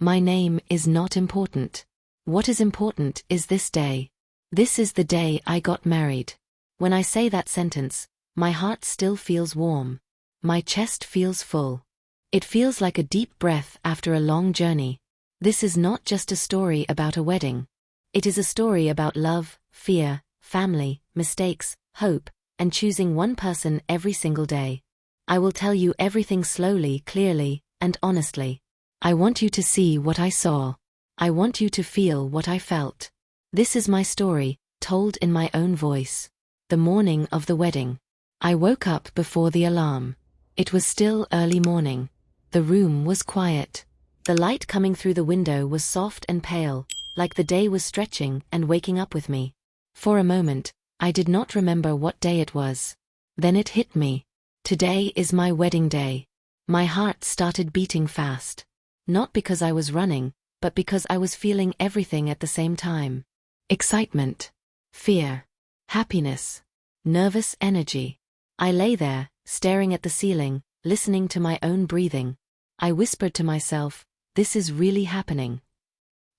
My name is not important. What is important is this day. This is the day I got married. When I say that sentence, my heart still feels warm. My chest feels full. It feels like a deep breath after a long journey. This is not just a story about a wedding. It is a story about love, fear, family, mistakes, hope, and choosing one person every single day. I will tell you everything slowly, clearly, and honestly. I want you to see what I saw. I want you to feel what I felt. This is my story, told in my own voice. The morning of the wedding. I woke up before the alarm. It was still early morning. The room was quiet. The light coming through the window was soft and pale, like the day was stretching and waking up with me. For a moment, I did not remember what day it was. Then it hit me. Today is my wedding day. My heart started beating fast. Not because I was running, but because I was feeling everything at the same time. Excitement, fear, happiness, nervous energy. I lay there, staring at the ceiling, listening to my own breathing. I whispered to myself, this is really happening.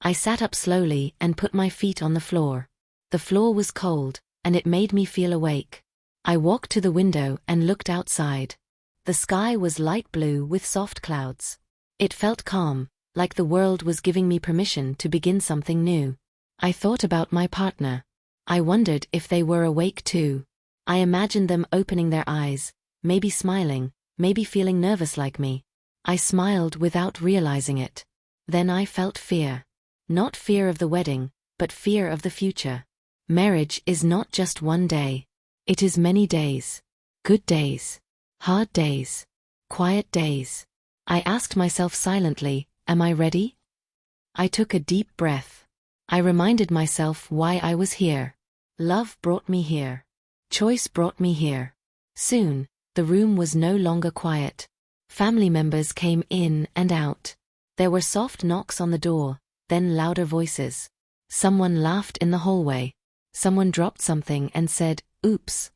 I sat up slowly and put my feet on the floor. The floor was cold, and it made me feel awake. I walked to the window and looked outside. The sky was light blue with soft clouds. It felt calm, like the world was giving me permission to begin something new. I thought about my partner. I wondered if they were awake too. I imagined them opening their eyes, maybe smiling, maybe feeling nervous like me. I smiled without realizing it. Then I felt fear. Not fear of the wedding, but fear of the future. Marriage is not just one day. It is many days. Good days. Hard days. Quiet days. I asked myself silently, am I ready? I took a deep breath. I reminded myself why I was here. Love brought me here. Choice brought me here. Soon, the room was no longer quiet. Family members came in and out. There were soft knocks on the door, then louder voices. Someone laughed in the hallway. Someone dropped something and said, oops.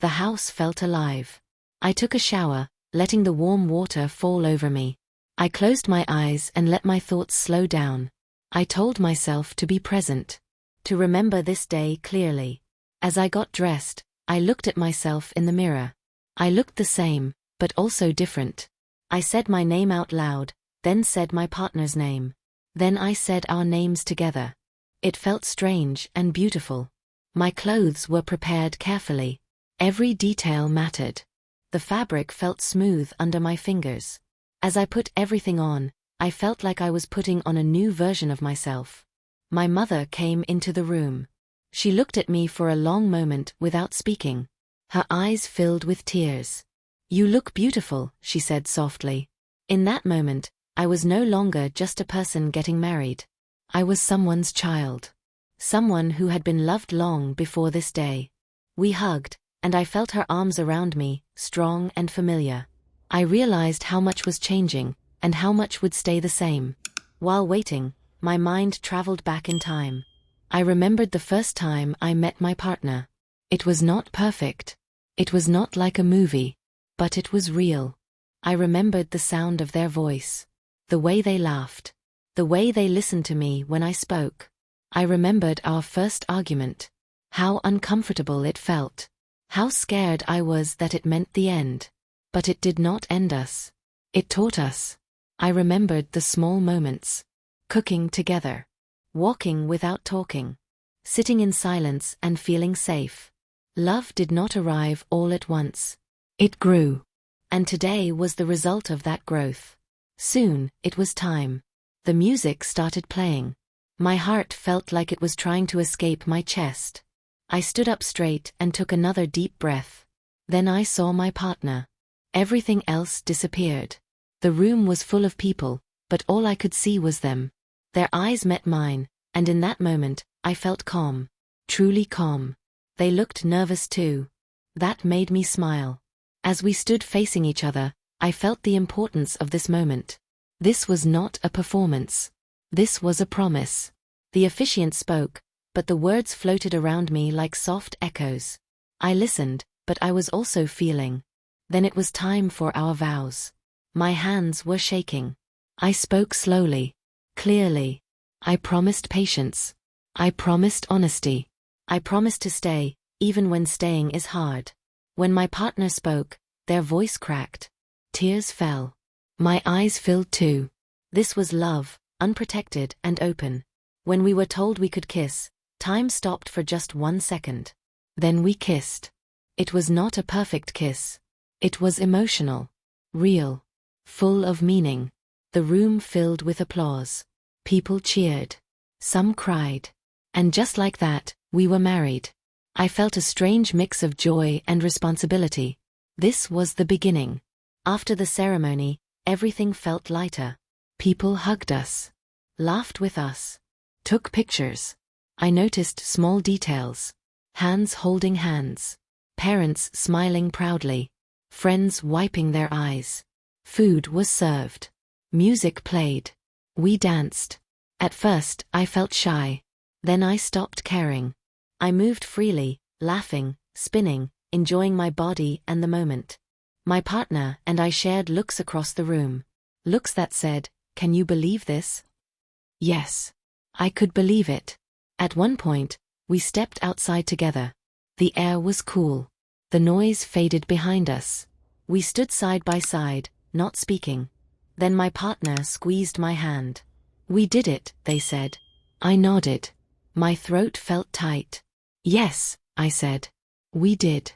The house felt alive. I took a shower, letting the warm water fall over me. I closed my eyes and let my thoughts slow down. I told myself to be present, to remember this day clearly. As I got dressed, I looked at myself in the mirror. I looked the same, but also different. I said my name out loud, then said my partner's name. Then I said our names together. It felt strange and beautiful. My clothes were prepared carefully. Every detail mattered. The fabric felt smooth under my fingers. As I put everything on, I felt like I was putting on a new version of myself. My mother came into the room. She looked at me for a long moment without speaking. Her eyes filled with tears. You look beautiful, she said softly. In that moment, I was no longer just a person getting married. I was someone's child. Someone who had been loved long before this day. We hugged, and I felt her arms around me, strong and familiar. I realized how much was changing, and how much would stay the same. While waiting, my mind traveled back in time. I remembered the first time I met my partner. It was not perfect. It was not like a movie. But it was real. I remembered the sound of their voice. The way they laughed. The way they listened to me when I spoke. I remembered our first argument. How uncomfortable it felt. How scared I was that it meant the end. But it did not end us. It taught us. I remembered the small moments. Cooking together. Walking without talking. Sitting in silence and feeling safe. Love did not arrive all at once. It grew. And today was the result of that growth. Soon, it was time. The music started playing. My heart felt like it was trying to escape my chest. I stood up straight and took another deep breath. Then I saw my partner. Everything else disappeared. The room was full of people, but all I could see was them. Their eyes met mine, and in that moment, I felt calm. Truly calm. They looked nervous too. That made me smile. As we stood facing each other, I felt the importance of this moment. This was not a performance. This was a promise. The officiant spoke, but the words floated around me like soft echoes. I listened, but I was also feeling. Then it was time for our vows. My hands were shaking. I spoke slowly, clearly. I promised patience. I promised honesty. I promised to stay, even when staying is hard. When my partner spoke, their voice cracked. Tears fell. My eyes filled too. This was love, unprotected and open. When we were told we could kiss, time stopped for just 1 second. Then we kissed. It was not a perfect kiss. It was emotional, real, full of meaning. The room filled with applause. People cheered. Some cried. And just like that, we were married. I felt a strange mix of joy and responsibility. This was the beginning. After the ceremony, everything felt lighter. People hugged us, laughed with us, took pictures. I noticed small details. Hands holding hands. Parents smiling proudly. Friends wiping their eyes. Food was served. Music played. We danced. At first, I felt shy. Then I stopped caring. I moved freely, laughing, spinning, enjoying my body and the moment. My partner and I shared looks across the room. Looks that said, "Can you believe this?" Yes. I could believe it. At one point, we stepped outside together. The air was cool. The noise faded behind us. We stood side by side, not speaking. Then my partner squeezed my hand. "We did it," they said. I nodded. My throat felt tight. "Yes," I said. "We did."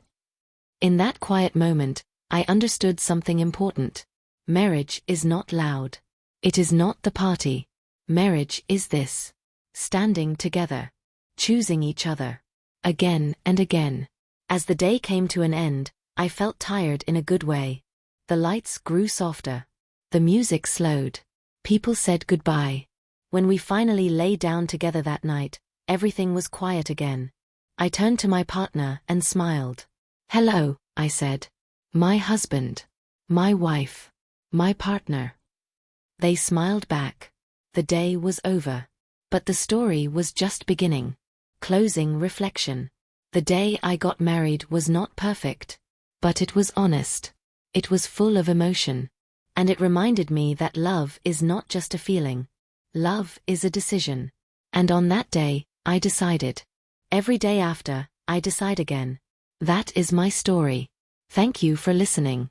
In that quiet moment, I understood something important. Marriage is not loud. It is not the party. Marriage is this. Standing together. Choosing each other. Again and again. As the day came to an end, I felt tired in a good way. The lights grew softer. The music slowed. People said goodbye. When we finally lay down together that night, everything was quiet again. I turned to my partner and smiled. "Hello," I said. "My husband. My wife. My partner." They smiled back. The day was over. But the story was just beginning. Closing reflection. The day I got married was not perfect. But it was honest. It was full of emotion. And it reminded me that love is not just a feeling. Love is a decision. And on that day, I decided. Every day after, I decide again. That is my story. Thank you for listening.